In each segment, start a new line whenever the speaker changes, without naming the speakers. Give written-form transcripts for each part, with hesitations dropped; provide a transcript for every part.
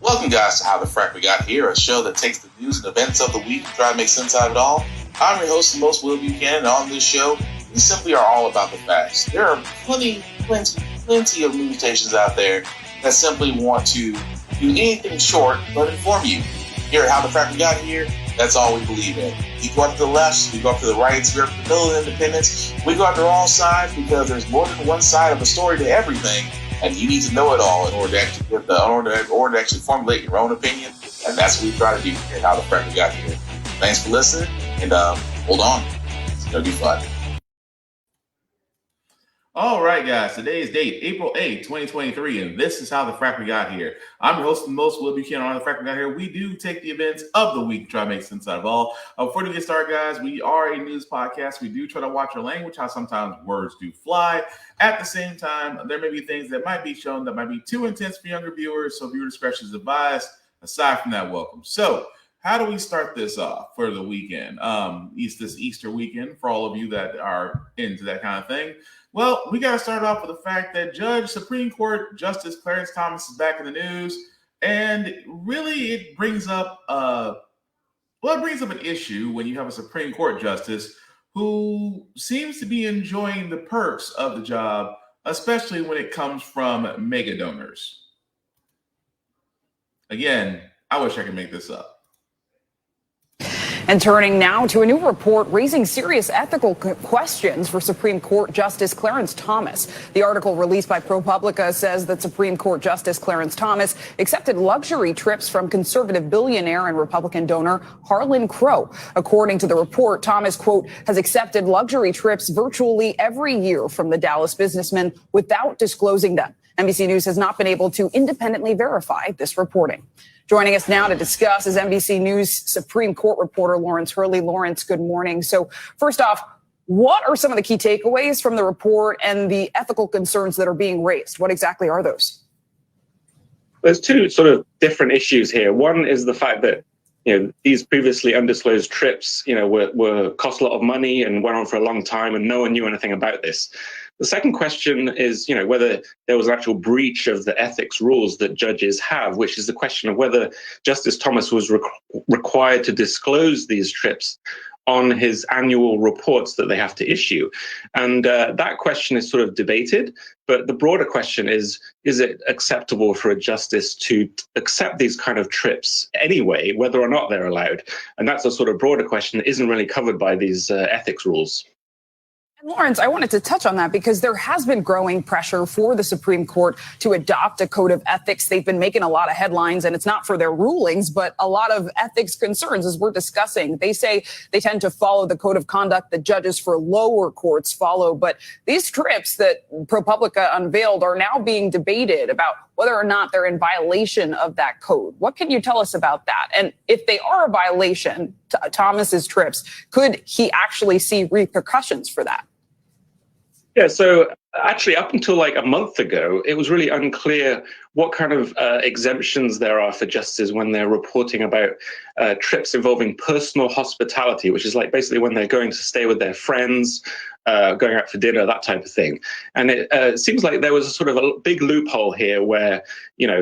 Welcome, guys, to How the Frack We Got Here, a show that takes the news and events of the week and try to make sense out of it all. I'm your host, the most Will Buchanan, and on this show, we simply are all about the facts. There are plenty of news stations out there that simply want to do anything short but inform you. Here at How the Frack We Got Here, that's all we believe in. We go up to the left, we go up to the right, we go up to the middle of independence, we go up to all sides because there's more than one side of a story to everything. And you need to know it all in order to actually formulate your own opinion. And that's what we try to do here at How the Frack We Got Here. Thanks for listening, and hold on. It's going to be fun.
All right, guys. Today's date, April 8th, 2023, and this is How the Frack We Got Here. I'm your host, the most Will Buchanan. On How the Frack We Got Here, we do take the events of the week, try to make sense out of all. Before we get started, guys, we are a news podcast. We do try to watch our language, how sometimes words do fly. At the same time, there may be things that might be shown that might be too intense for younger viewers, so viewer discretion is advised. Aside from that, welcome. So, how do we start this off for the weekend? This Easter weekend, for all of you that are into that kind of thing. Well, we got to start off with the fact that Supreme Court Justice Clarence Thomas is back in the news, and really it brings up an issue when you have a Supreme Court justice who seems to be enjoying the perks of the job, especially when it comes from mega donors. Again, I wish I could make this up.
And turning now to a new report raising serious ethical questions for Supreme Court Justice Clarence Thomas. The article released by ProPublica says that Supreme Court Justice Clarence Thomas accepted luxury trips from conservative billionaire and Republican donor Harlan Crow. According to the report, Thomas, quote, has accepted luxury trips virtually every year from the Dallas businessman without disclosing them. NBC News has not been able to independently verify this reporting. Joining us now to discuss is NBC News Supreme Court reporter Lawrence Hurley. Lawrence, good morning. So first off, what are some of the key takeaways from the report and the ethical concerns that are being raised? What exactly are those?
There's two sort of different issues here. One is the fact that these previously undisclosed trips, were cost a lot of money and went on for a long time, and no one knew anything about this. The second question is, whether there was an actual breach of the ethics rules that judges have, which is the question of whether Justice Thomas was required to disclose these trips on his annual reports that they have to issue. And that question is sort of debated. But the broader question is it acceptable for a justice to accept these kind of trips anyway, whether or not they're allowed? And that's a sort of broader question that isn't really covered by these ethics rules.
Lawrence, I wanted to touch on that because there has been growing pressure for the Supreme Court to adopt a code of ethics. They've been making a lot of headlines, and it's not for their rulings, but a lot of ethics concerns, as we're discussing. They say they tend to follow the code of conduct that judges for lower courts follow. But these trips that ProPublica unveiled are now being debated about whether or not they're in violation of that code. What can you tell us about that? And if they are a violation, Thomas's trips, could he actually see repercussions for that?
Yeah, so actually up until like a month ago, it was really unclear what kind of exemptions there are for justices when they're reporting about trips involving personal hospitality, which is like basically when they're going to stay with their friends, going out for dinner, that type of thing. And it seems like there was a sort of a big loophole here where,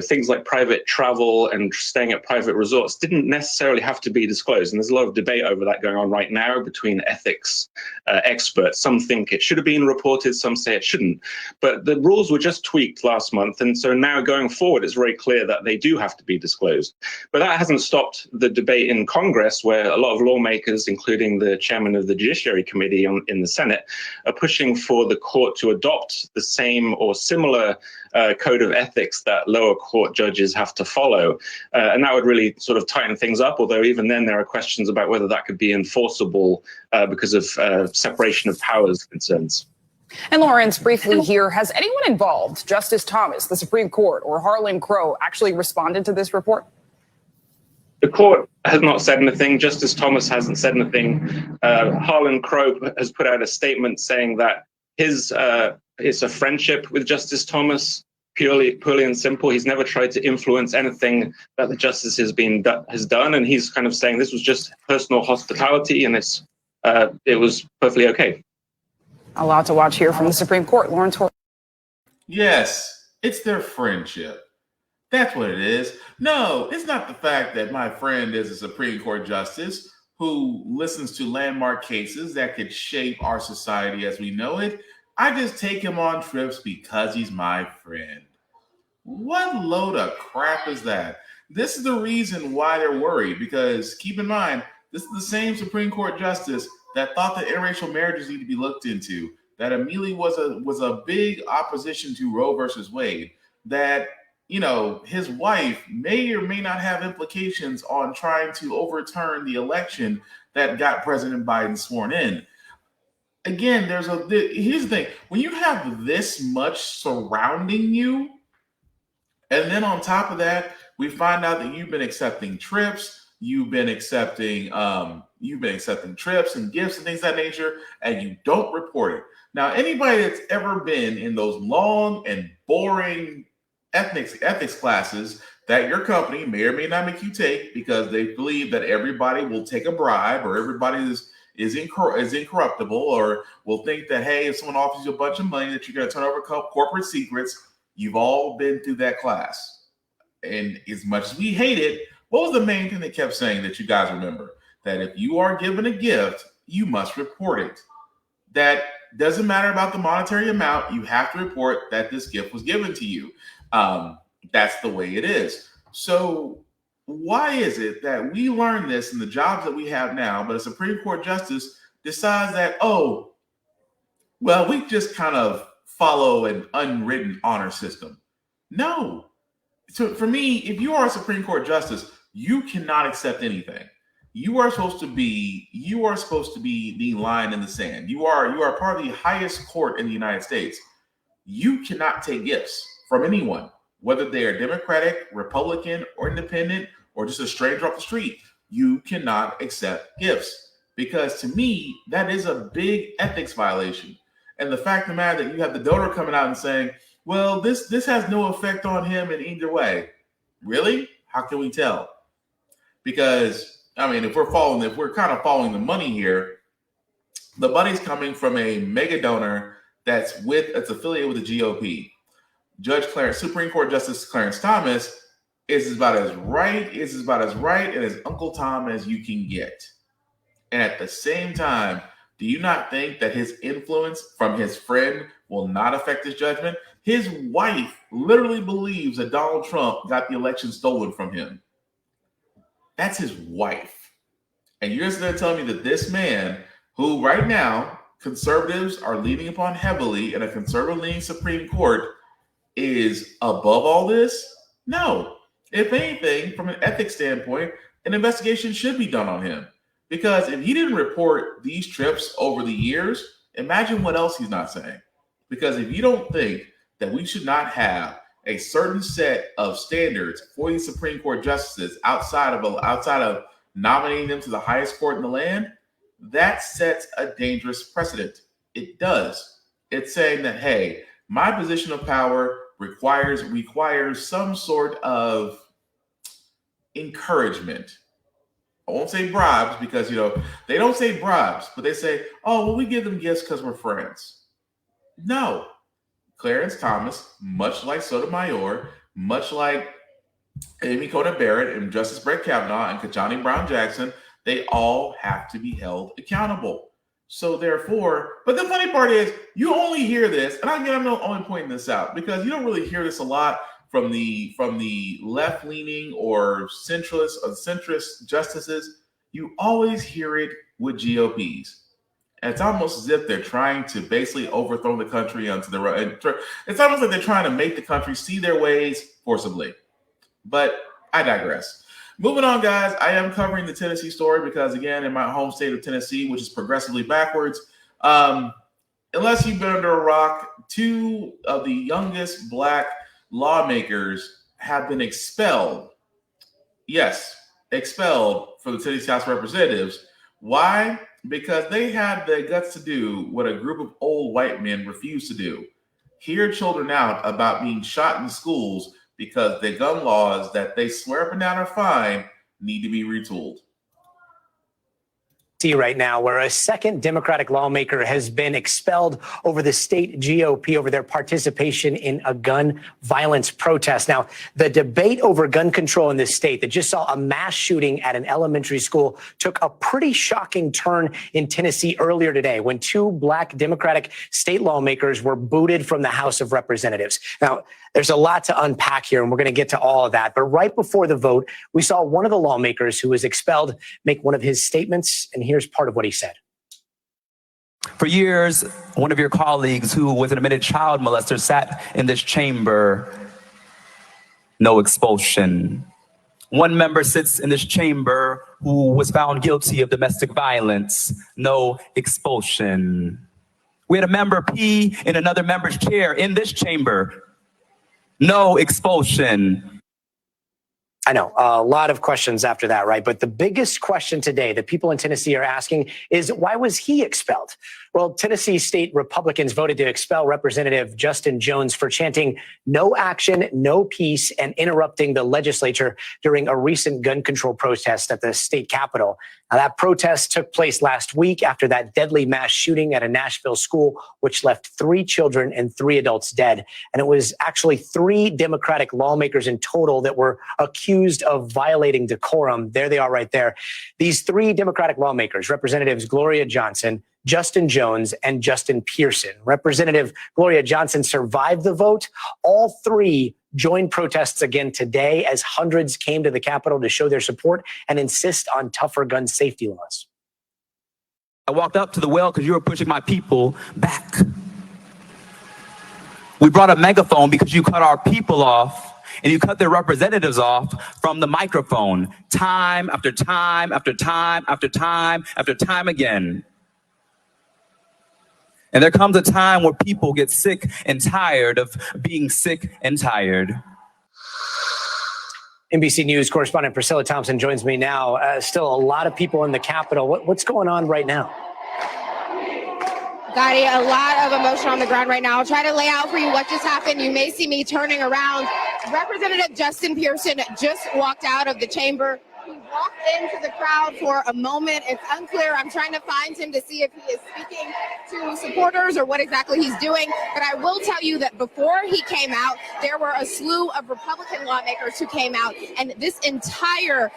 things like private travel and staying at private resorts didn't necessarily have to be disclosed. And there's a lot of debate over that going on right now between ethics experts. Some think it should have been reported, some say it shouldn't. But the rules were just tweaked last month. And so now going forward, it's very clear that they do have to be disclosed. But that hasn't stopped the debate in Congress, where a lot of lawmakers, including the chairman of the Judiciary Committee in the Senate, are pushing for the court to adopt the same or similar code of ethics that lower court judges have to follow. And that would really sort of tighten things up, although even then there are questions about whether that could be enforceable because of separation of powers concerns.
And Lawrence, briefly here, has anyone involved, Justice Thomas, the Supreme Court, or Harlan Crow, actually responded to this report?
The court has not said anything. Justice Thomas hasn't said anything. Harlan Crow has put out a statement saying that it's a friendship with Justice Thomas, purely and simple. He's never tried to influence anything that the justice has done, and he's kind of saying this was just personal hospitality, and it was perfectly okay.
A lot to watch here from the Supreme Court. Lawrence.
Yes, it's their friendship. That's what it is. No, it's not the fact that my friend is a Supreme Court justice who listens to landmark cases that could shape our society as we know it. I just take him on trips because he's my friend. What load of crap is that? This is the reason why they're worried, because keep in mind, this is the same Supreme Court justice that thought that interracial marriages need to be looked into, that immediately was a big opposition to Roe versus Wade, that his wife may or may not have implications on trying to overturn the election that got President Biden sworn in. Again, here's the thing. When you have this much surrounding you, and then on top of that, we find out that you've been accepting trips, you've been accepting trips and gifts and things of that nature, and you don't report it. Now, anybody that's ever been in those long and boring ethics classes that your company may or may not make you take because they believe that everybody will take a bribe or everybody is incorruptible, or will think that, hey, if someone offers you a bunch of money that you're going to turn over corporate secrets. You've all been through that class. And as much as we hate it, what was the main thing they kept saying that you guys remember? That if you are given a gift, you must report it. That doesn't matter about the monetary amount. You have to report that this gift was given to you. That's the way it is. So why is it that we learn this in the jobs that we have now, but a Supreme Court justice decides that, we just kind of follow an unwritten honor system? No. So for me, if you are a Supreme Court justice, you cannot accept anything. You are supposed to be the line in the sand. You are part of the highest court in the United States. You cannot take gifts from anyone, whether they are Democratic, Republican, or independent, or just a stranger off the street. You cannot accept gifts, because to me, that is a big ethics violation. And the fact of the matter that you have the donor coming out and saying, well, this has no effect on him in either way. Really? How can we tell? Because, if we're kind of following the money here, the money's coming from a mega donor that's affiliated with the GOP. Supreme Court Justice Clarence Thomas is about as right and as Uncle Tom as you can get. And at the same time, do you not think that his influence from his friend will not affect his judgment? His wife literally believes that Donald Trump got the election stolen from him. That's his wife. And you're just going to tell me that this man, who right now conservatives are leaning upon heavily in a conservative-leaning Supreme Court, is above all this? No. If anything, from an ethics standpoint, an investigation should be done on him. Because if he didn't report these trips over the years, imagine what else he's not saying. Because if you don't think that we should not have a certain set of standards for these Supreme Court justices outside of nominating them to the highest court in the land, that sets a dangerous precedent. It does. It's saying that, hey, my position of power requires some sort of encouragement. I won't say bribes, because, they don't say bribes, but they say, we give them gifts because we're friends. No. Clarence Thomas, much like Sotomayor, much like Amy Coney Barrett and Justice Brett Kavanaugh and Ketanji Brown Jackson, they all have to be held accountable. So therefore, but the funny part is, you only hear this, and I'm not only pointing this out, because you don't really hear this a lot from the left-leaning or centrist justices. You always hear it with GOPs. And it's almost as if they're trying to basically overthrow the country onto the right. It's almost like they're trying to make the country see their ways forcibly. But I digress. Moving on, guys, I am covering the Tennessee story because, again, in my home state of Tennessee, which is progressively backwards, unless you've been under a rock, 2 of the youngest Black lawmakers have been expelled. Yes, expelled from the Tennessee House of Representatives. Why? Because they had the guts to do what a group of old white men refused to do. Hear children out about being shot in schools because the gun laws that they swear up and down are fine need to be retooled.
right now, where a second Democratic lawmaker has been expelled over the state GOP over their participation in a gun violence protest. Now, the debate over gun control in this state that just saw a mass shooting at an elementary school took a pretty shocking turn in Tennessee earlier today when two black Democratic state lawmakers were booted from the House of Representatives. Now, there's a lot to unpack here, and we're going to get to all of that. But right before the vote, we saw one of the lawmakers who was expelled make one of his statements, and here's part of what he said.
For years, one of your colleagues who was an admitted child molester sat in this chamber. No expulsion. One member sits in this chamber who was found guilty of domestic violence. No expulsion. We had a member pee in another member's chair in this chamber. No expulsion.
I know, a lot of questions after that, right? But the biggest question today that people in Tennessee are asking is, why was he expelled? Well, Tennessee state Republicans voted to expel Representative Justin Jones for chanting "no action, no peace" and interrupting the legislature during a recent gun control protest at the state capitol. Now, that protest took place last week after that deadly mass shooting at a Nashville school, which left 3 children and 3 adults dead. And it was actually 3 Democratic lawmakers in total that were accused of violating decorum. There they are right there. These 3 Democratic lawmakers, Representatives Gloria Johnson, Justin Jones, and Justin Pearson. Representative Gloria Johnson survived the vote. All 3 joined protests again today as hundreds came to the Capitol to show their support and insist on tougher gun safety laws.
I walked up to the well because you were pushing my people back. We brought a megaphone because you cut our people off and you cut their representatives off from the microphone time after time after time after time after time again. And there comes a time where people get sick and tired of being sick and tired.
NBC News correspondent Priscilla Thompson joins me now. Still a lot of people in the Capitol. What's going on right now?
Gotti, a lot of emotion on the ground right now. I'll try to lay out for you what just happened. You may see me turning around. Representative Justin Pearson just walked out of the chamber. He walked into the crowd for a moment. It's unclear. I'm trying to find him to see if he is speaking to supporters or what exactly he's doing. But I will tell you that before he came out, there were a slew of Republican lawmakers who came out. And this entire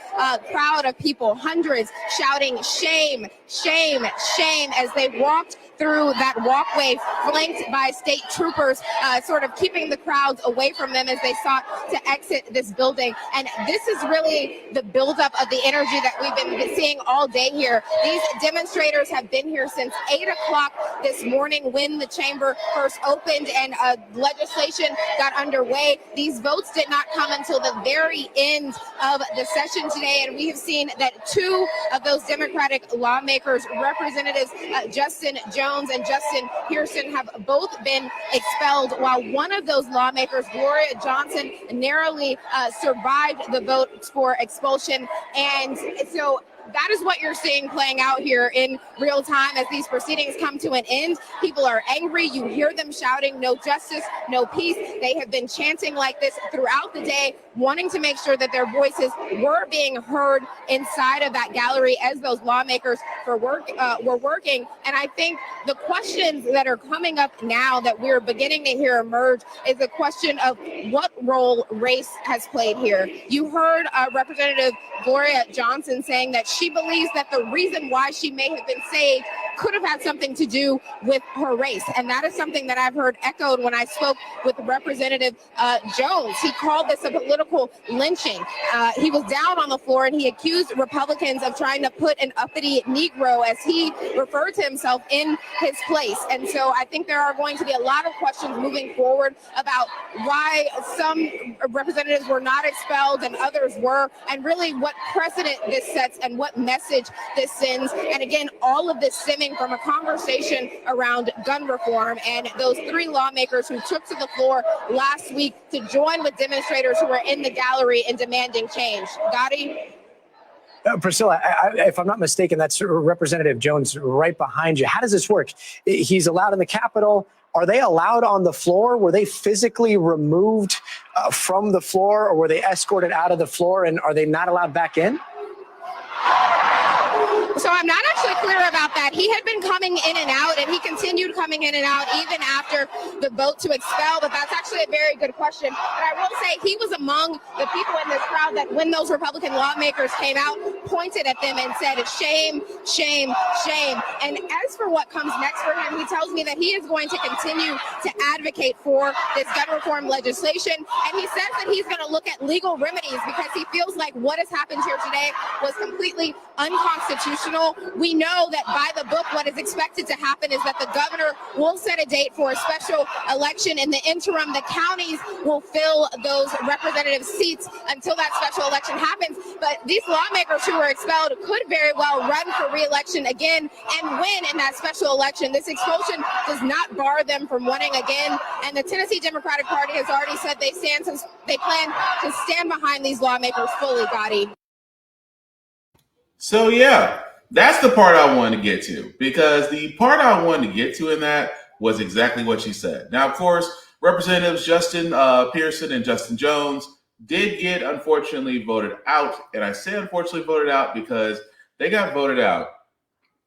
crowd of people, hundreds, shouting shame, shame, shame as they walked through that walkway flanked by state troopers, sort of keeping the crowds away from them as they sought to exit this building. And this is really the buildup of the energy that we've been seeing all day here. These demonstrators have been here since 8 o'clock this morning when the chamber first opened and legislation got underway. These votes did not come until the very end of the session today, and we have seen that 2 of those Democratic lawmakers, Representatives Justin Jones and Justin Pearson, have both been expelled, while one of those lawmakers, Gloria Johnson, narrowly survived the vote for expulsion. And so that is what you're seeing playing out here in real time as these proceedings come to an end. People are angry. You hear them shouting, "No justice, no peace." They have been chanting like this throughout the day, wanting to make sure that their voices were being heard inside of that gallery as those lawmakers were working. And I think the questions that are coming up now that we're beginning to hear emerge is the question of what role race has played here. You heard Representative Gloria Johnson saying that she believes that the reason why she may have been saved could have had something to do with her race. And that is something that I've heard echoed when I spoke with Representative Jones. He called this a political lynching. He was down on the floor and he accused Republicans of trying to put an uppity Negro, as he referred to himself, in his place. And so I think there are going to be a lot of questions moving forward about why some representatives were not expelled and others were, and really what precedent this sets and what message this sends. And again, all of this stemming from a conversation around gun reform and those 3 lawmakers who took to the floor last week to join with demonstrators who were in the gallery in demanding change. Gotti?
Priscilla, if I'm not mistaken, that's Representative Jones right behind you. How does this work? He's allowed in the Capitol. Are they allowed on the floor? Were they physically removed from the floor, or were they escorted out of the floor, and are they not allowed back in?
So I'm not actually clear about that. He had been coming in and out, and he continued coming in and out even after the vote to expel. But that's actually a very good question. But I will say he was among the people in this crowd that when those Republican lawmakers came out, pointed at them and said, shame, shame, shame. And as for what comes next for him, he tells me that he is going to continue to advocate for this gun reform legislation. And he says that he's going to look at legal remedies because he feels like what has happened here today was completely unconstitutional. We know that by the book, what is expected to happen is that the governor will set a date for a special election. In the interim, the counties will fill those representative seats until that special election happens. But these lawmakers who were expelled could very well run for re-election again and win in that special election. This expulsion does not bar them from winning again. And the Tennessee Democratic Party has already said they plan to stand behind these lawmakers fully, Gotti.
So yeah, that's the part I wanted to get to, because the part I wanted to get to in that was exactly what she said. Now, of course, Representatives Justin Pearson and Justin Jones did get, unfortunately, voted out. And I say unfortunately voted out because they got voted out.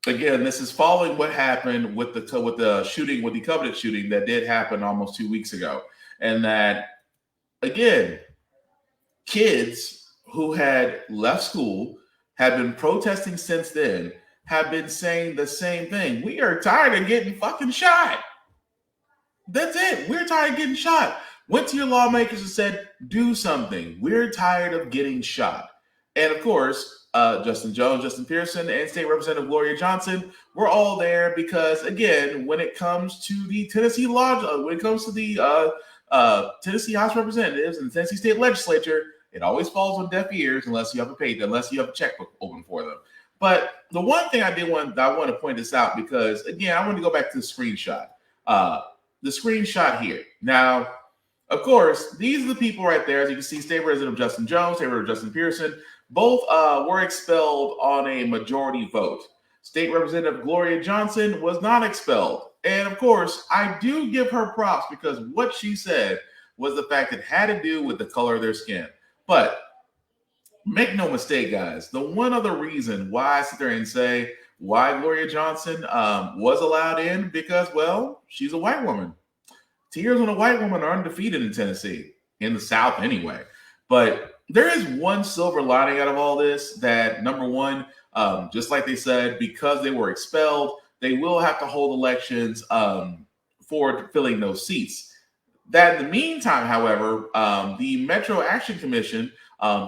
Again, this is following what happened with the shooting, with the Covenant shooting that did happen almost 2 weeks ago. And that, again, kids who had left school, have been protesting since then, have been saying the same thing. We are tired of getting fucking shot. That's it. We're tired of getting shot. Went to your lawmakers and said, do something. We're tired of getting shot. And of course, Justin Jones, Justin Pearson, and State Representative Gloria Johnson were all there because, again, when it comes to the Tennessee when it comes to the Tennessee House of Representatives and the Tennessee State Legislature, it always falls on deaf ears unless you have a checkbook open for them. But the one thing I want to point this out because, again, I want to go back to the screenshot. The screenshot here. Now, of course, these are the people right there. As you can see, State Representative Justin Jones, State Representative Justin Pearson, both were expelled on a majority vote. State Representative Gloria Johnson was not expelled. And of course, I do give her props because what she said was the fact it had to do with the color of their skin. But make no mistake, guys, the one other reason why I sit there and say why Gloria Johnson was allowed in, because, well, she's a white woman. Tears on a white woman are undefeated in Tennessee, in the South anyway. But there is one silver lining out of all this that, number one, just like they said, because they were expelled, they will have to hold elections for filling those seats. That in the meantime, however, the Metro Action Commission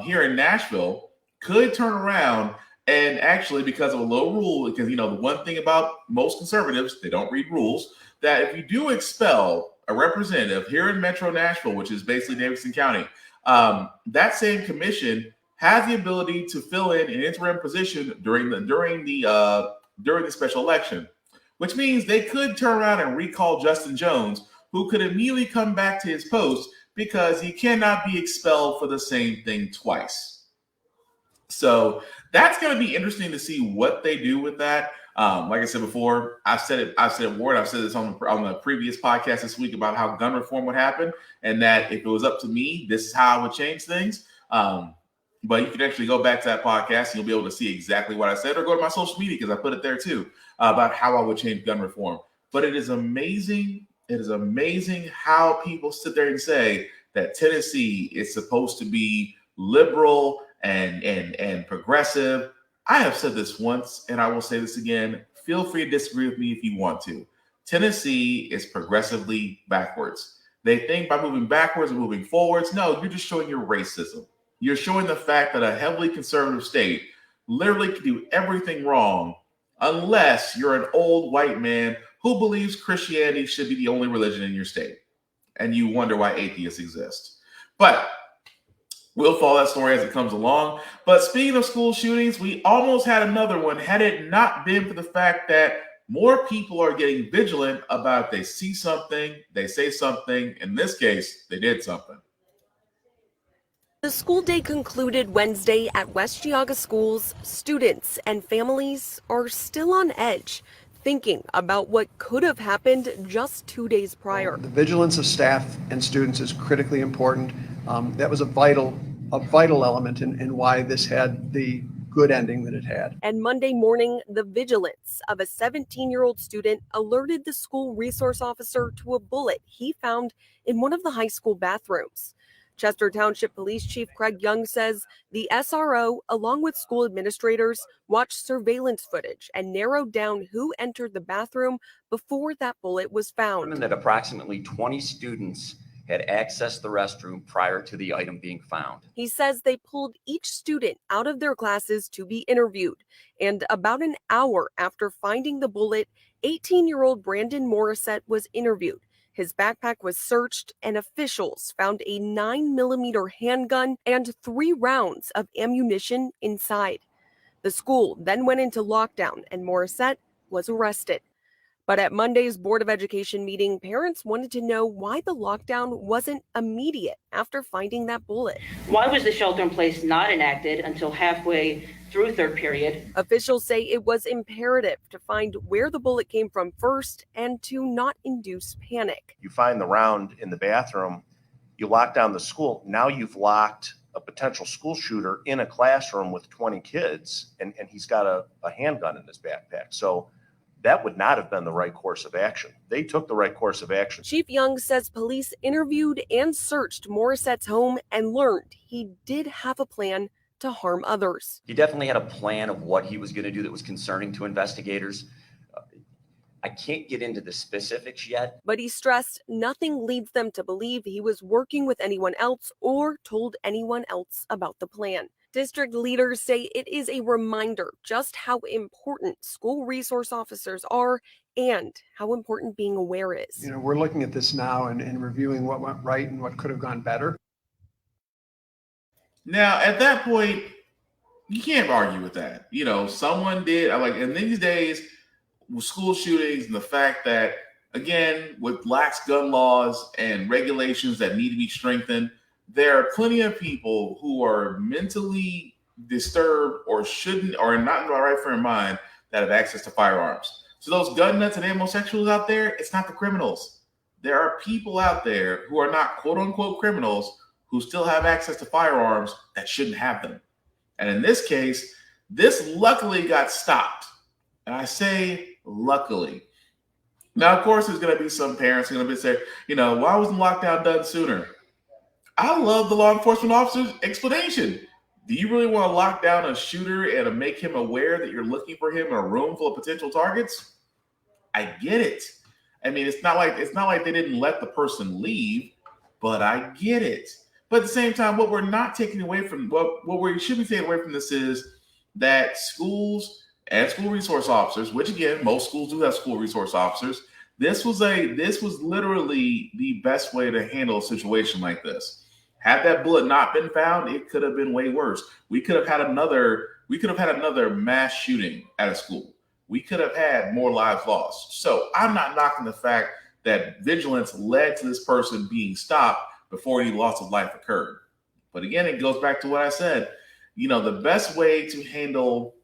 here in Nashville could turn around and actually, because of a low rule, because, the one thing about most conservatives, they don't read rules, that if you do expel a representative here in Metro Nashville, which is basically Davidson County, that same commission has the ability to fill in an interim position during the special election, which means they could turn around and recall Justin Jones, who could immediately come back to his post because he cannot be expelled for the same thing twice. So that's going to be interesting to see what they do with that. Like I said before, I've said it, Ward, I've said this on the previous podcast this week about how gun reform would happen, and that if it was up to me, this is how I would change things. But you can actually go back to that podcast and you'll be able to see exactly what I said, or go to my social media because I put it there too, about how I would change gun reform. But it is amazing. It is amazing how people sit there and say that Tennessee is supposed to be liberal and progressive. I have said this once, and I will say this again. Feel free to disagree with me if you want to. Tennessee is progressively backwards. They think by moving backwards and moving forwards. No, you're just showing your racism. You're showing the fact that a heavily conservative state literally can do everything wrong unless you're an old white man who believes Christianity should be the only religion in your state. And you wonder why atheists exist. But we'll follow that story as it comes along. But speaking of school shootings, we almost had another one had it not been for the fact that more people are getting vigilant about if they see something, they say something. In this case, they did something.
The school day concluded Wednesday at West Geauga schools. Students and families are still on edge, thinking about what could have happened just 2 days prior.
The vigilance of staff and students is critically important. That was a vital element in why this had the good ending that it had.
And Monday morning, the vigilance of a 17-year-old student alerted the school resource officer to a bullet he found in one of the high school bathrooms. Chester Township Police Chief Craig Young says the SRO, along with school administrators, watched surveillance footage and narrowed down who entered the bathroom before that bullet was found.
That approximately 20 students had accessed the restroom prior to the item being found.
He says they pulled each student out of their classes to be interviewed, and about an hour after finding the bullet, 18-year-old Brandon Morissette was interviewed. His backpack was searched, and officials found a 9mm handgun and 3 rounds of ammunition inside. The school then went into lockdown, and Morissette was arrested. But at Monday's Board of Education meeting, parents wanted to know why the lockdown wasn't immediate after finding that bullet.
Why was the shelter in place not enacted until halfway through third period?
Officials say it was imperative to find where the bullet came from first and to not induce panic.
You find the round in the bathroom, you lock down the school. Now you've locked a potential school shooter in a classroom with 20 kids, and he's got a handgun in his backpack. So that would not have been the right course of action. They took the right course of action.
Chief Young says police interviewed and searched Morissette's home and learned he did have a plan to harm others.
He definitely had a plan of what he was going to do that was concerning to investigators. I can't get into the specifics yet.
But he stressed nothing leads them to believe he was working with anyone else or told anyone else about the plan. District leaders say it is a reminder just how important school resource officers are and how important being aware is.
We're looking at this now and reviewing what went right and what could have gone better.
Now, at that point, you can't argue with that. Someone did, in these days, with school shootings and the fact that, again, with lax gun laws and regulations that need to be strengthened, there are plenty of people who are mentally disturbed or shouldn't or not in the right frame of mind that have access to firearms. So those gun nuts and homosexuals out there, it's not the criminals. There are people out there who are not quote unquote criminals who still have access to firearms that shouldn't have them. And in this case, this luckily got stopped. And I say luckily. Now, of course, there's going to be some parents who are going to say, why wasn't lockdown done sooner? I love the law enforcement officer's explanation. Do you really want to lock down a shooter and to make him aware that you're looking for him in a room full of potential targets? I get it. I mean, it's not like they didn't let the person leave, but I get it. But at the same time, what we're not taking away from what we should be taking away from this is that schools and school resource officers, which again, most schools do have school resource officers, this was literally the best way to handle a situation like this. Had that bullet not been found, it could have been way worse. We could have had another mass shooting at a school. We could have had more lives lost. So I'm not knocking the fact that vigilance led to this person being stopped before any loss of life occurred. But again, it goes back to what I said. The best way to handle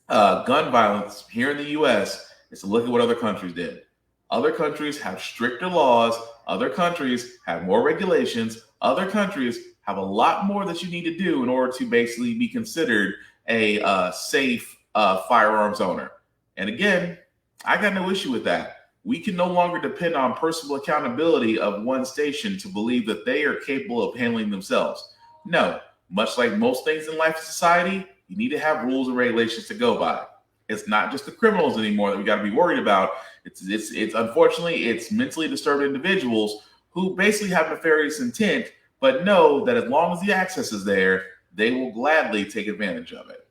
gun violence here in the U.S. is to look at what other countries did. Other countries have stricter laws. Other countries have more regulations. Other countries have a lot more that you need to do in order to basically be considered a safe firearms owner. And again, I got no issue with that. We can no longer depend on personal accountability of one station to believe that they are capable of handling themselves. No, much like most things in life and society, you need to have rules and regulations to go by. It's not just the criminals anymore that we got to be worried about. It's unfortunately, it's mentally disturbed individuals who basically have nefarious intent, but know that as long as the access is there, they will gladly take advantage of it.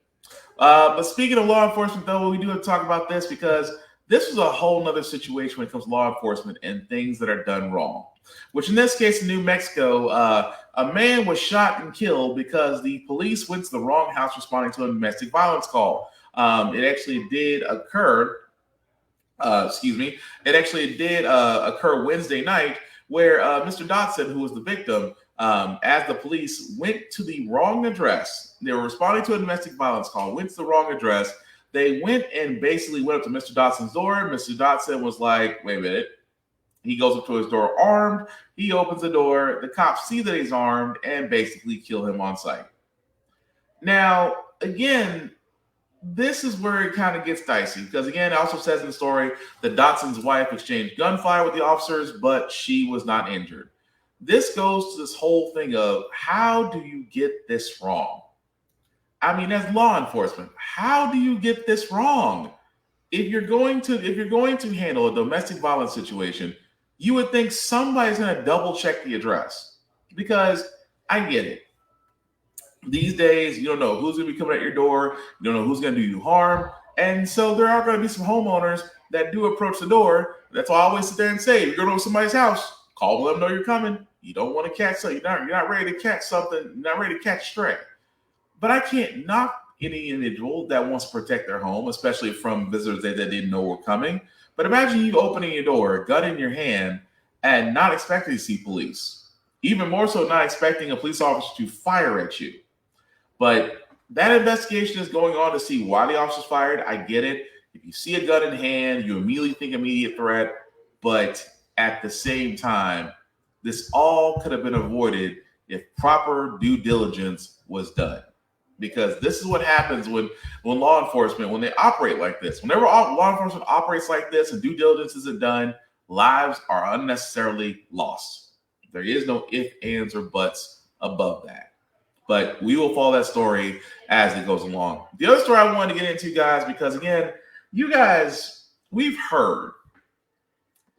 But speaking of law enforcement, though, we do have to talk about this because this is a whole nother situation when it comes to law enforcement and things that are done wrong, which in this case in New Mexico, a man was shot and killed because the police went to the wrong house responding to a domestic violence call. It actually did occur Wednesday night where Mr. Dotson, who was the victim, as the police went to the wrong address, they were responding to a domestic violence call, went to the wrong address. They went and basically went up to Mr. Dotson's door. Mr. Dotson was like, wait a minute. He goes up to his door armed. He opens the door. The cops see that he's armed and basically kill him on sight. Now, again, this is where it kind of gets dicey because, again, it also says in the story that Dotson's wife exchanged gunfire with the officers, but she was not injured. This goes to this whole thing of how do you get this wrong? I mean, as law enforcement, how do you get this wrong? If you're going to handle a domestic violence situation, you would think somebody's going to double check the address because I get it. These days, you don't know who's going to be coming at your door. You don't know who's going to do you harm. And so there are going to be some homeowners that do approach the door. That's why I always sit there and say, if you're going to somebody's house, call them, let them know you're coming. You don't want to catch something. You're not ready to catch something. You're not ready to catch stray. But I can't knock any individual that wants to protect their home, especially from visitors that they didn't know were coming. But imagine you opening your door, gun in your hand, and not expecting to see police. Even more so, not expecting a police officer to fire at you. But that investigation is going on to see why the officer's fired. I get it. If you see a gun in hand, you immediately think immediate threat. But at the same time, this all could have been avoided if proper due diligence was done. Because this is what happens when law enforcement, when they operate like this. Whenever law enforcement operates like this and due diligence isn't done, lives are unnecessarily lost. There is no ifs, ands, or buts above that. But we will follow that story as it goes along. The other story I wanted to get into, guys, because again, you guys, we've heard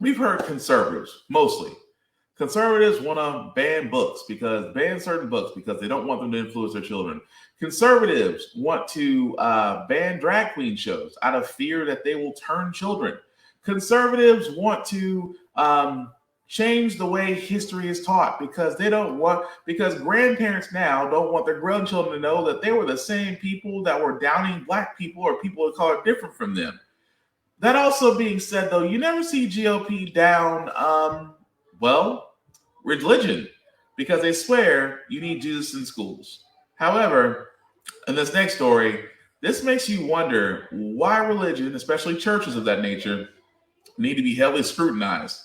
conservatives, mostly. Conservatives want to ban certain books because they don't want them to influence their children. Conservatives want to ban drag queen shows out of fear that they will turn children. Conservatives want to change the way history is taught because grandparents now don't want their grandchildren to know that they were the same people that were downing black people or people of color different from them. That also being said, though, you never see GOP down, religion, because they swear you need Jesus in schools. However, in this next story, this makes you wonder why religion, especially churches of that nature, need to be heavily scrutinized.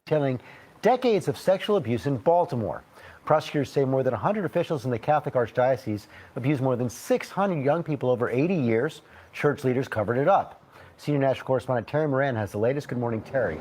Telling decades of sexual abuse in Baltimore. Prosecutors say more than 100 officials in the Catholic Archdiocese abused more than 600 young people over 80 years. Church leaders covered it up. Senior national correspondent Terry Moran has the latest. Good morning, Terry.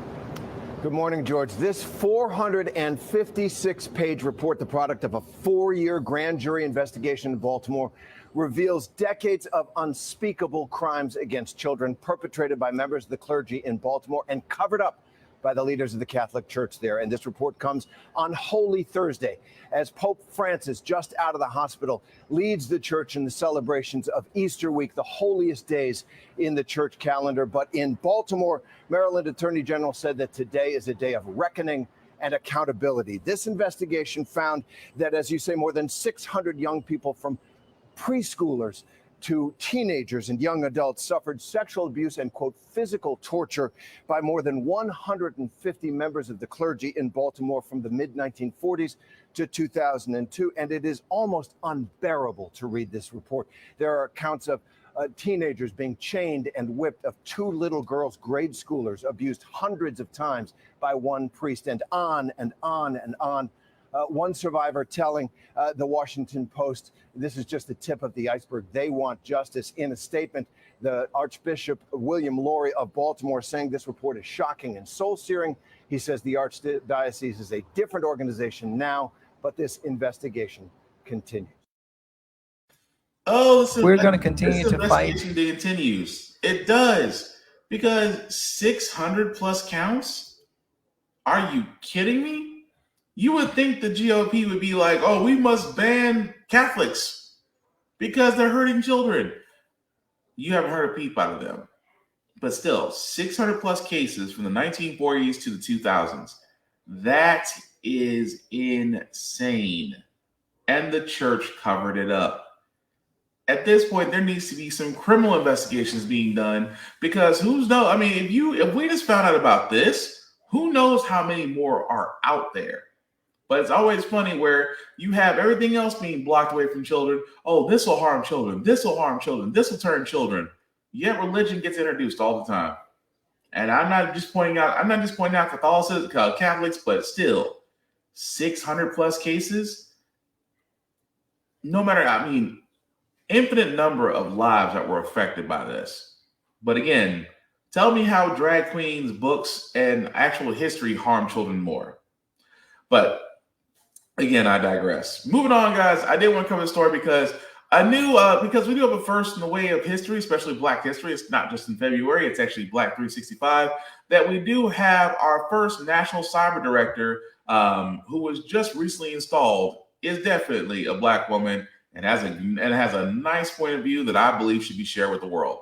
Good morning, George. This 456-page report, the product of a 4-year grand jury investigation in Baltimore, reveals decades of unspeakable crimes against children perpetrated by members of the clergy in Baltimore and covered up by the leaders of the Catholic Church there. And this report comes on Holy Thursday, as Pope Francis, just out of the hospital, leads the church in the celebrations of Easter week, the holiest days in the church calendar. But in Baltimore, Maryland Attorney General said that today is a day of reckoning and accountability. This investigation found that, as you say, more than 600 young people from preschoolers to teenagers and young adults suffered sexual abuse and, quote, physical torture by more than 150 members of the clergy in Baltimore from the mid-1940s to 2002. And it is almost unbearable to read this report. There are accounts of teenagers being chained and whipped, of 2 little girls, grade schoolers, abused hundreds of times by one priest, and on and on and on. One survivor telling the Washington Post, this is just the tip of the iceberg. They want justice. In a statement, the Archbishop William Laurie of Baltimore saying this report is shocking and soul-searing. He says the Archdiocese is a different organization now, but this investigation continues.
Oh,
we're going to continue to fight.
This investigation continues. It does. Because 600 plus counts? Are you kidding me? You would think the GOP would be like, oh, we must ban Catholics because they're hurting children. You haven't heard a peep out of them. But still, 600 plus cases from the 1940s to the 2000s. That is insane. And the church covered it up. At this point, there needs to be some criminal investigations being done because who's know? I mean, if we just found out about this, who knows how many more are out there? But it's always funny where you have everything else being blocked away from children. Oh, this will harm children. This will harm children. This will turn children. Yet religion gets introduced all the time. And I'm not just pointing out Catholicism, Catholics, but still 600 plus cases. no matter, infinite number of lives that were affected by this. But again, tell me how drag queens, books, and actual history harm children more. But again, I digress. Moving on, guys. I did want to cover the story because I knew, because we do have a first in the way of history, especially Black history. It's not just in February, it's actually Black 365, that we do have our first national cyber director, who was just recently installed, is definitely a Black woman and has a nice point of view that I believe should be shared with the world.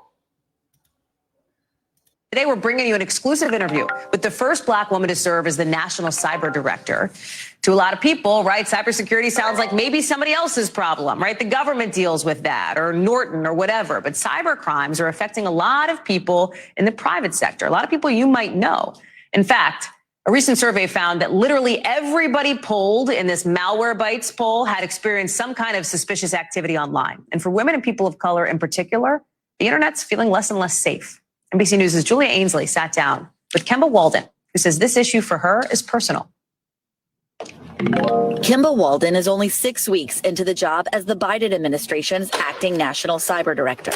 Today, we're bringing you an exclusive interview with the first Black woman to serve as the National Cyber Director. To a lot of people, right, cybersecurity sounds like maybe somebody else's problem, right? The government deals with that, or Norton, or whatever. But cyber crimes are affecting a lot of people in the private sector, a lot of people you might know. In fact, a recent survey found that literally everybody polled in this Malwarebytes poll had experienced some kind of suspicious activity online. And for women and people of color in particular, the internet's feeling less and less safe. NBC News' Julia Ainsley sat down with Kemba Walden, who says this issue for her is personal.
Kemba Walden is only 6 weeks into the job as the Biden administration's acting national cyber director.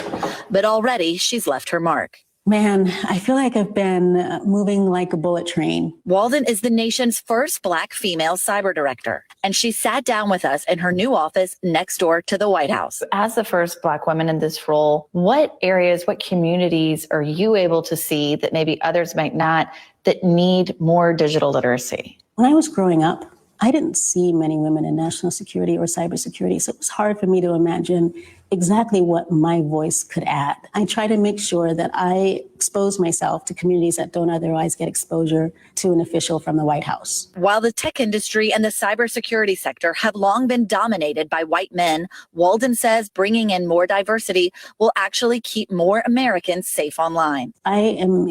But already she's left her mark.
Man, I feel like I've been moving like a bullet train.
Walden is the nation's first Black female cyber director, and she sat down with us in her new office next door to the White House.
As the first Black woman in this role, what areas, what communities are you able to see that maybe others might not, that need more digital literacy?
When I was growing up, I didn't see many women in national security or cybersecurity, so it was hard for me to imagine exactly what my voice could add. I try to make sure that I expose myself to communities that don't otherwise get exposure to an official from the White House.
While the tech industry and the cybersecurity sector have long been dominated by white men, Walden says bringing in more diversity will actually keep more Americans safe online.
I am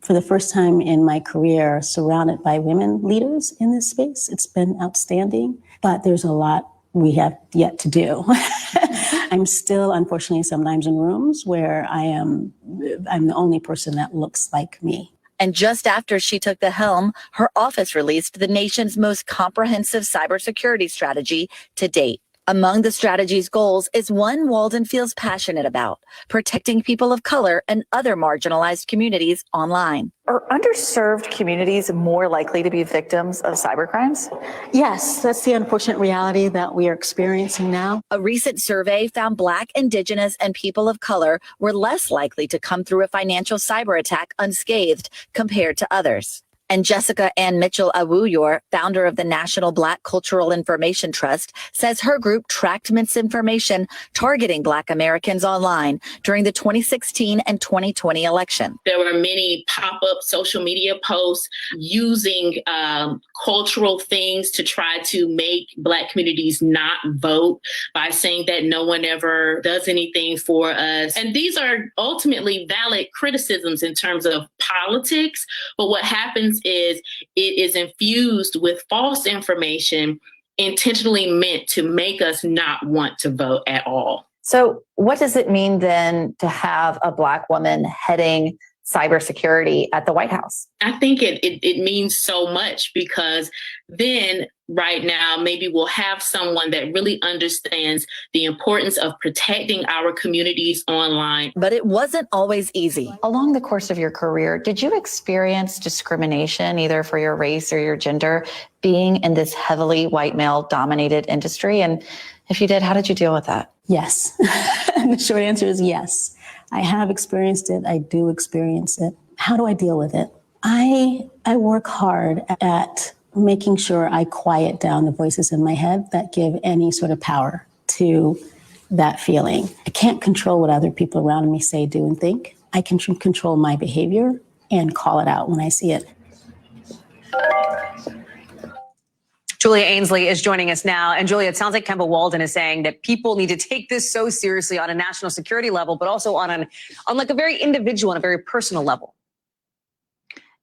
for the first time in my career, surrounded by women leaders in this space. It's been outstanding, but there's a lot we have yet to do. I'm still, unfortunately, sometimes in rooms where I'm the only person that looks like me.
And just after she took the helm, her office released the nation's most comprehensive cybersecurity strategy to date. Among the strategy's goals is one Walden feels passionate about: protecting people of color and other marginalized communities online.
Are underserved communities more likely to be victims of cybercrimes?
Yes, that's the unfortunate reality that we are experiencing now.
A recent survey found Black, Indigenous, and people of color were less likely to come through a financial cyber attack unscathed compared to others. And Jessica Ann Mitchell-Awuyor, founder of the National Black Cultural Information Trust, says her group tracked misinformation targeting Black Americans online during the 2016 and 2020 election.
There were many pop-up social media posts using cultural things to try to make Black communities not vote by saying that no one ever does anything for us. And these are ultimately valid criticisms in terms of politics, but what happens is it is infused with false information intentionally meant to make us not want to vote at all.
So what does it mean then to have a Black woman heading cybersecurity at the White House?
I think it means so much, because then right now maybe we'll have someone that really understands the importance of protecting our communities online.
But it wasn't always easy.
Along the course of your career, did you experience discrimination either for your race or your gender being in this heavily white male dominated industry? And if you did, how did you deal with that?
Yes. The short answer is yes. I have experienced it. I do experience it. How do I deal with it? I work hard at making sure I quiet down the voices in my head that give any sort of power to that feeling. I can't control what other people around me say, do, and think. I can control my behavior and call it out when I see it.
Julia Ainsley is joining us now. And Julia, it sounds like Kemba Walden is saying that people need to take this so seriously on a national security level, but also on like a very individual and a very personal level.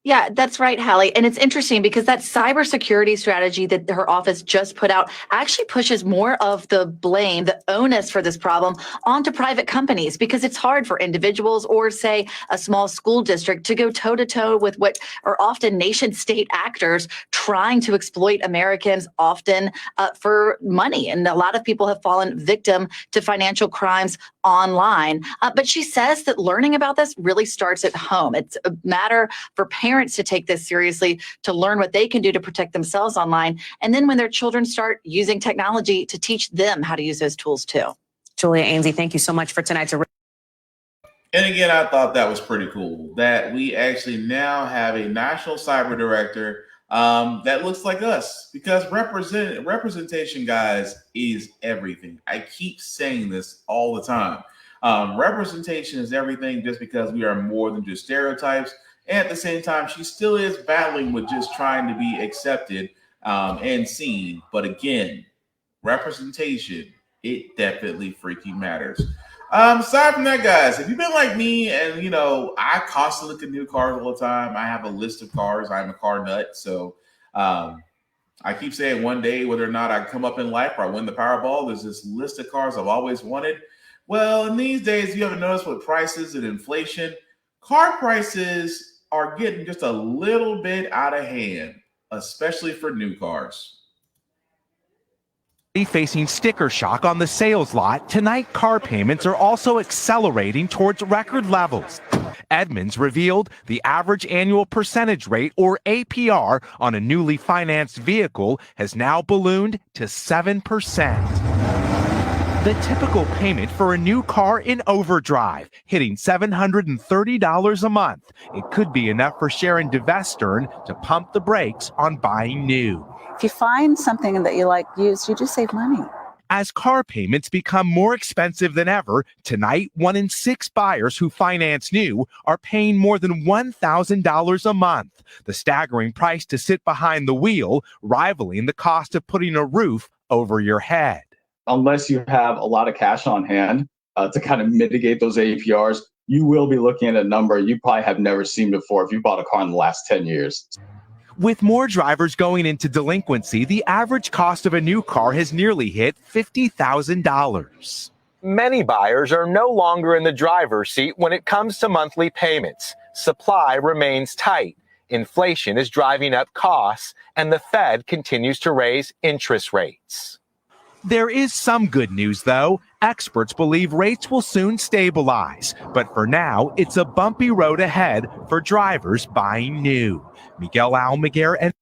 Yeah, that's right, Hallie. And it's interesting because that cybersecurity strategy that her office just put out actually pushes more of the blame, the onus for this problem onto private companies because it's hard for individuals or, say, a small school district to go toe to toe with what are often nation state actors trying to exploit Americans, often for money. And a lot of people have fallen victim to financial crimes online. But she says that learning about this really starts at home. It's a matter for parents to take this seriously, to learn what they can do to protect themselves online. And then when their children start using technology, to teach them how to use those tools too.
Julia Ainsey, thank you so much for tonight's.
And again, I thought that was pretty cool that we actually now have a national cyber director that looks like us, because representation, guys, is everything. I keep saying this all the time. Representation is everything, just because we are more than just stereotypes. And at the same time, she still is battling with just trying to be accepted and seen. But again, representation, it definitely freaking matters. Aside from that, guys, if you've been like me and, I constantly look at new cars all the time. I have a list of cars. I'm a car nut. So I keep saying one day, whether or not I come up in life or I win the Powerball, there's this list of cars I've always wanted. Well, in these days, you haven't noticed with prices and inflation, car prices are getting just a little bit out of hand, especially for new cars.
Facing sticker shock on the sales lot, tonight car payments are also accelerating towards record levels. Edmunds revealed the average annual percentage rate, or APR, on a newly financed vehicle has now ballooned to 7%. The typical payment for a new car in overdrive, hitting $730 a month. It could be enough for Sharon DeVestern to pump the brakes on buying new.
If you find something that you like used, you just save money.
As car payments become more expensive than ever, tonight 1 in 6 buyers who finance new are paying more than $1,000 a month. The staggering price to sit behind the wheel, rivaling the cost of putting a roof over your head.
Unless you have a lot of cash on hand to kind of mitigate those APRs, you will be looking at a number you probably have never seen before if you bought a car in the last 10 years.
With more drivers going into delinquency, the average cost of a new car has nearly hit $50,000.
Many buyers are no longer in the driver's seat when it comes to monthly payments. Supply remains tight. Inflation is driving up costs, and the Fed continues to raise interest rates.
There is some good news, though. Experts believe rates will soon stabilize. But for now, it's a bumpy road ahead for drivers buying new. Miguel Almaguer and...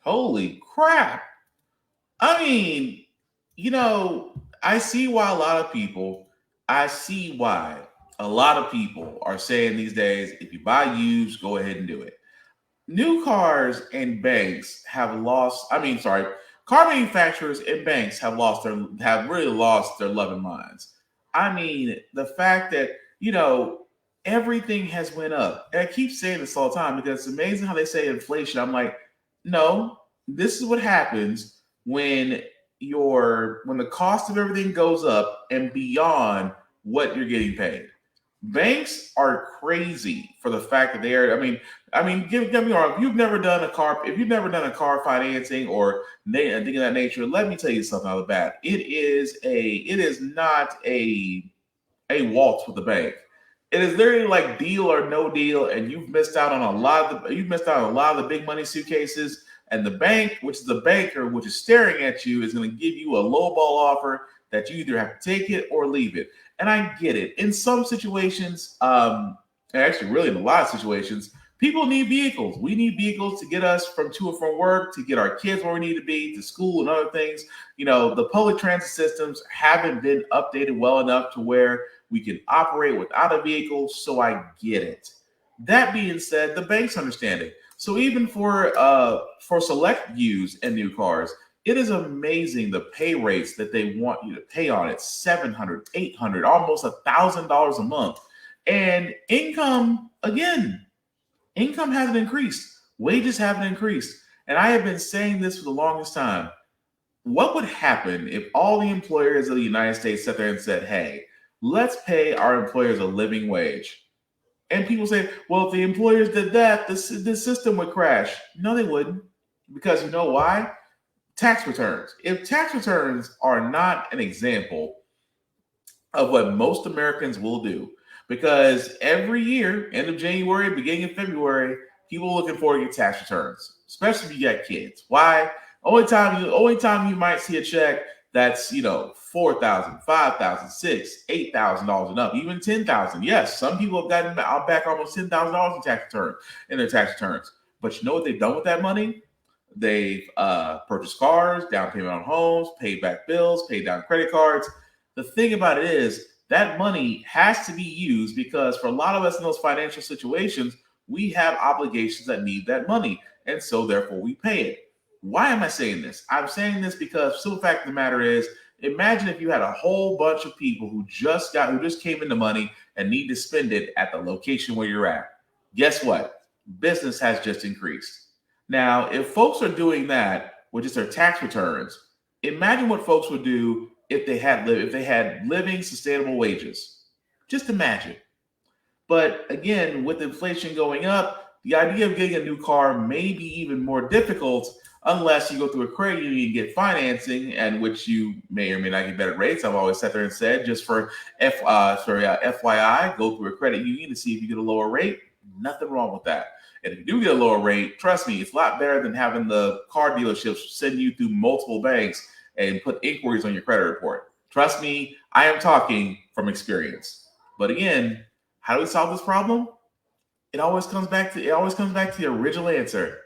Holy crap. I mean, I see why a lot of people are saying these days, if you buy used, go ahead and do it. New cars and banks have lost, car manufacturers and banks have really lost their loving minds. I mean, the fact that, everything has went up. And I keep saying this all the time because it's amazing how they say inflation. I'm like, no, this is what happens when the cost of everything goes up and beyond what you're getting paid. Banks are crazy for the fact that they are. Get me wrong. If you've never done a car financing or anything of that nature, let me tell you something out of the bat. It is not a waltz with the bank. It is literally like deal or no deal, and you've missed out on a lot of the big money suitcases. And the bank, which is the banker, which is staring at you, is going to give you a lowball offer that you either have to take it or leave it. And I get it. In some situations, actually really in a lot of situations, people need vehicles. We need vehicles to get us to and from work, to get our kids where we need to be, to school and other things. The public transit systems haven't been updated well enough to where we can operate without a vehicle, so I get it. That being said, the banks understand it. So even for select used and new cars, it is amazing the pay rates that they want you to pay on it. $700, $800, almost $1,000 a month. And income hasn't increased. Wages haven't increased. And I have been saying this for the longest time. What would happen if all the employers of the United States sat there and said, hey, let's pay our employers a living wage? And people say, well, if the employers did that, the system would crash. No, they wouldn't. Because you know why? Tax returns. If tax returns are not an example of what most Americans will do, because every year, end of January, beginning of February, people are looking forward to get tax returns, especially if you got kids. Why? Only time you might see a check that's $4,000, $5,000, $6,000, $8,000 and up, even $10,000. Yes, some people have gotten back almost $10,000 in their tax returns. But you know what they've done with that money? They've purchased cars, down payment on homes, paid back bills, paid down credit cards. The thing about it is that money has to be used because for a lot of us in those financial situations, we have obligations that need that money. And so therefore we pay it. Why am I saying this? I'm saying this because the simple fact of the matter is, imagine if you had a whole bunch of people who just came into money and need to spend it at the location where you're at. Guess what? Business has just increased. Now, if folks are doing that with just their tax returns, imagine what folks would do if they had living sustainable wages. Just imagine. But again, with inflation going up, the idea of getting a new car may be even more difficult unless you go through a credit union and get financing, and which you may or may not get better rates. I've always sat there and said, just for FYI, go through a credit union to see if you get a lower rate. Nothing wrong with that. And if you do get a lower rate, trust me, it's a lot better than having the car dealerships send you through multiple banks and put inquiries on your credit report. Trust me, I am talking from experience. But again, how do we solve this problem? It always comes back to the original answer: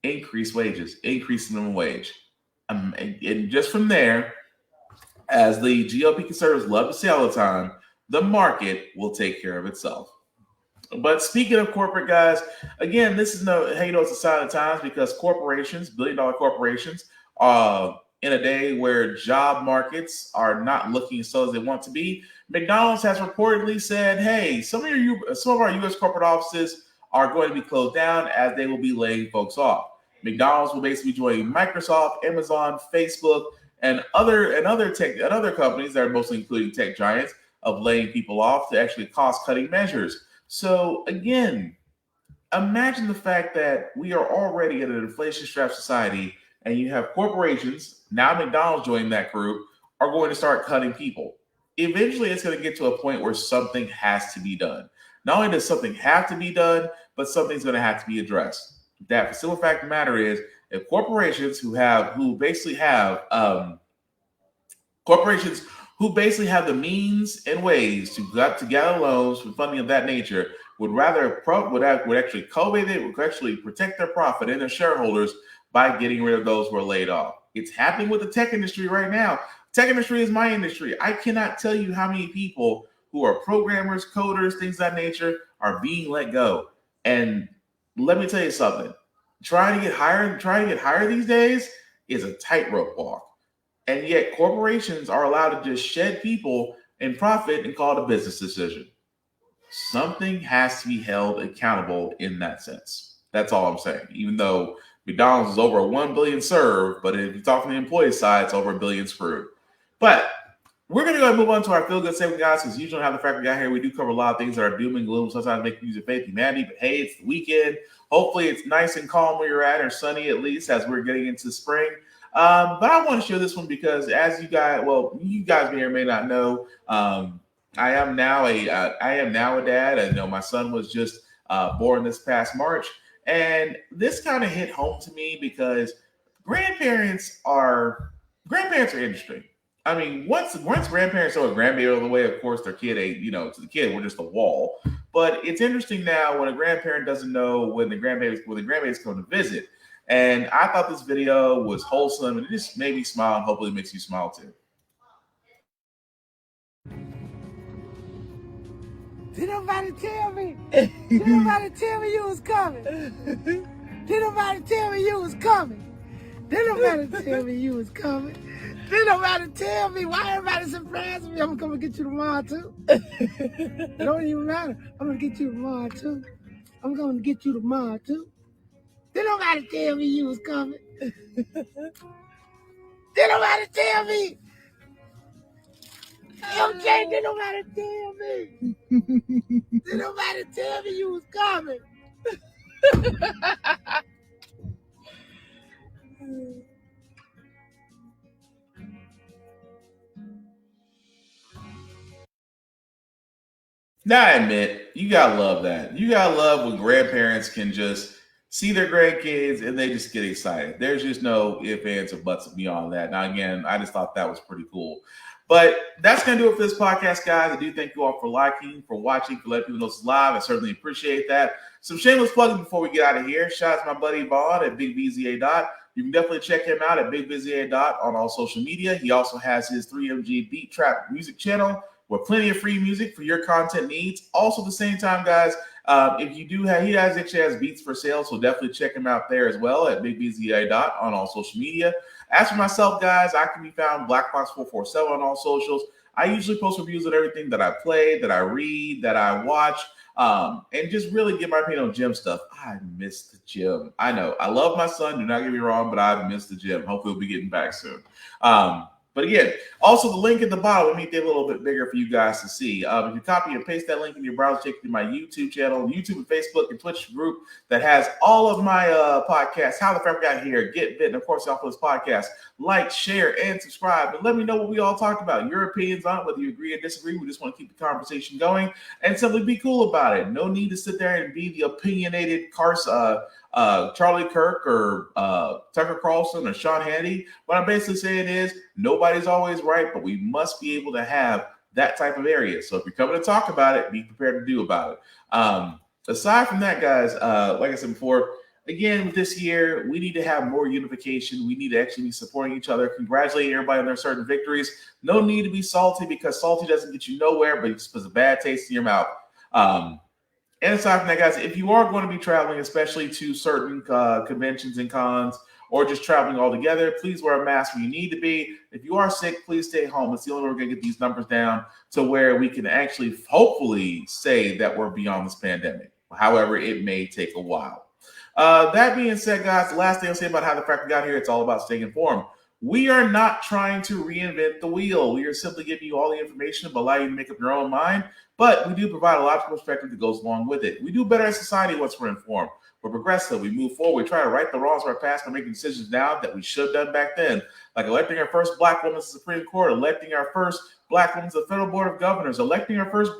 increase wages, increase minimum wage. And just from there, as the GOP conservatives love to say all the time, the market will take care of itself. But speaking of corporate, guys, again, this is it's a sign of times because corporations, billion-dollar corporations, in a day where job markets are not looking as so as they want to be, McDonald's has reportedly said, hey, some of our U.S. corporate offices are going to be closed down as they will be laying folks off. McDonald's will basically join Microsoft, Amazon, Facebook, and other companies that are mostly including tech giants of laying people off to actually cost-cutting measures. So again, imagine the fact that we are already in an inflation-strapped society, and you have corporations, now McDonald's joining that group, are going to start cutting people. Eventually, it's going to get to a point where something has to be done. Not only does something have to be done, but something's going to have to be addressed. That the simple fact of the matter is, if corporations who basically have the means and ways to gather loans for funding of that nature would actually protect their profit and their shareholders by getting rid of those who are laid off. It's happening with the tech industry right now. Tech industry is my industry. I cannot tell you how many people who are programmers, coders, things of that nature are being let go. And let me tell you something. Trying to get hired these days is a tightrope walk. And yet corporations are allowed to just shed people and profit and call it a business decision. Something has to be held accountable in that sense. That's all I'm saying. Even though McDonald's is over 1 billion served, but if you talk from the employee side, it's over 1 billion screwed. But we're going to go and move on to our feel-good segment, guys, because usually on the Frack we got here, we do cover a lot of things that are doom and gloom, sometimes make you use your faith, humanity, but hey, it's the weekend. Hopefully it's nice and calm where you're at, or sunny at least, as we're getting into spring. But I want to share this one because as you guys may or may not know, I am now a dad. I know my son was just born this past March. And this kind of hit home to me because grandparents are interesting. I mean, once grandparents throw a grandbaby out of the way, of course, their kid to the kid, we're just a wall. But it's interesting now when a grandparent doesn't know when the grandbaby's come to visit. And I thought this video was wholesome and it just made me smile, and hopefully it makes you smile too.
Did nobody tell me? Did nobody tell me you was coming? Did nobody tell me you was coming? Did nobody tell me you was coming? Did nobody tell me? Why everybody surprising me? I'm gonna come and get you tomorrow too. It don't even matter. I'm gonna get you tomorrow too. I'm gonna get you tomorrow too. Did nobody tell me you was coming? Did nobody tell me? MJ, did nobody tell me? Did nobody tell me you was coming?
Now I admit, you gotta love that. You gotta love when grandparents can just see their grandkids and they just get excited. There's just no ifs, ands, or buts beyond that. Now, again, I just thought that was pretty cool. But that's gonna do it for this podcast, guys. I do thank you all for liking, for watching, for letting people know it's live. I certainly appreciate that. Some shameless plugging before we get out of here. Shout out to my buddy Vaughn at Big VZA Dot. You can definitely check him out at Big VZA Dot on all social media. He also has his 3MG Beat Trap music channel with plenty of free music for your content needs. Also, at the same time, guys, if you do have, he actually has beats for sale, so definitely check him out there as well at BigBZA Dot on all social media. As for myself, guys, I can be found BlackBox447 on all socials. I usually post reviews of everything that I play, that I read, that I watch, and just really get my opinion on gym stuff. I miss the gym. I know. I love my son. Do not get me wrong, but I've missed the gym. Hopefully, we'll be getting back soon. But again, also the link in the bottom will make it a little bit bigger for you guys to see. If you copy and paste that link in your browser, take it to my YouTube channel, YouTube and Facebook and Twitch group that has all of my podcasts, How the Frack Got Here, Get Fit, and of course, also this podcast. Like, share, and subscribe. And let me know what we all talked about. Your opinions on it, whether you agree or disagree. We just want to keep the conversation going and simply be cool about it. No need to sit there and be the opinionated Charlie Kirk or Tucker Carlson or Sean Hannity. What I'm basically saying is nobody's always right, but we must be able to have that type of area. So if you're coming to talk about it, be prepared to do about it. Aside from that, guys, like I said before, again, this year, we need to have more unification. We need to actually be supporting each other, congratulating everybody on their certain victories. No need to be salty because salty doesn't get you nowhere, but it just puts a bad taste in your mouth. And aside from that, guys, if you are going to be traveling, especially to certain conventions and cons, or just traveling all together, please wear a mask when you need to be. If you are sick, please stay home. It's the only way we're going to get these numbers down to where we can actually hopefully say that we're beyond this pandemic. However, it may take a while. That being said, guys, the last thing I'll say about How the Frack Got Here, it's all about staying informed. We are not trying to reinvent the wheel. We are simply giving you all the information to allow you to make up your own mind, but we do provide a logical perspective that goes along with it. We do better as society once we're informed. We're progressive. We move forward. We try to right the wrongs of our past by making decisions now that we should have done back then, like electing our first Black woman to the Supreme Court, electing our first Black woman to the Federal Board of Governors, electing our first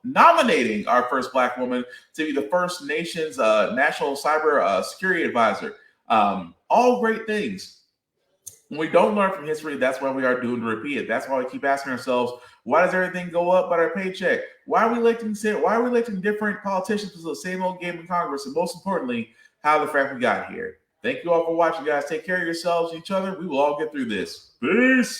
nominating our first Black woman to be the first nation's national cyber security advisor. All great things. When we don't learn from history, that's why we are doomed to repeat it. That's why we keep asking ourselves, why does everything go up but our paycheck? Why are we electing different politicians to the same old game in Congress? And most importantly, how the Frack we got here. Thank you all for watching, guys. Take care of yourselves and each other. We will all get through this. Peace.